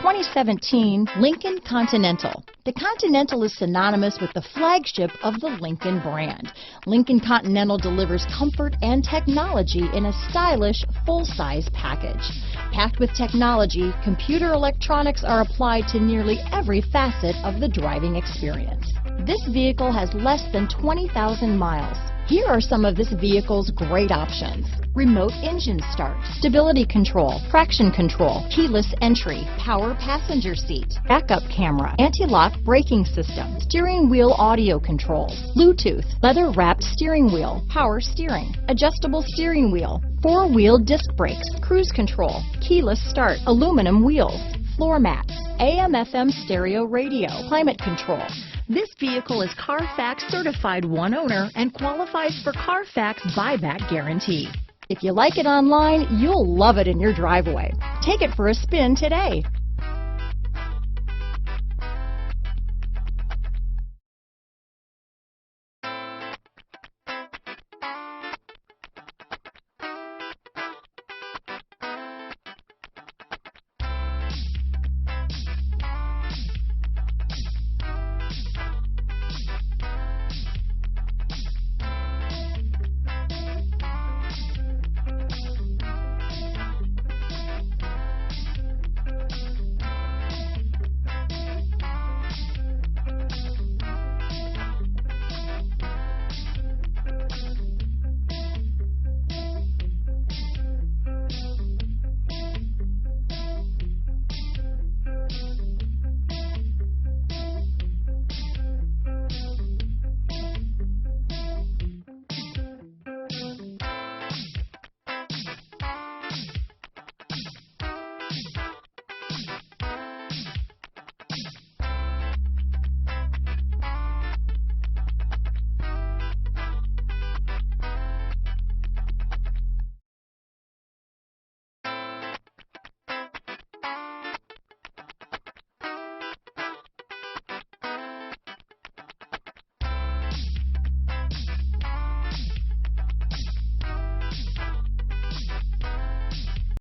2017 Lincoln Continental. The Continental is synonymous with the flagship of the Lincoln brand. Lincoln Continental delivers comfort and technology in a stylish, full-size package. Packed with technology, computer electronics are applied to nearly every facet of the driving experience. This vehicle has less than 20,000 miles. Here are some of this vehicle's great options: remote engine start, stability control, traction control, keyless entry, power passenger seat, backup camera, anti-lock braking system, steering wheel audio controls, Bluetooth, leather-wrapped steering wheel, power steering, adjustable steering wheel, four-wheel disc brakes, cruise control, keyless start, aluminum wheels, floor mats, AM/FM stereo radio, climate control. This vehicle is Carfax certified one owner and qualifies for Carfax buyback guarantee. If you like it online, you'll love it in your driveway. Take it for a spin today.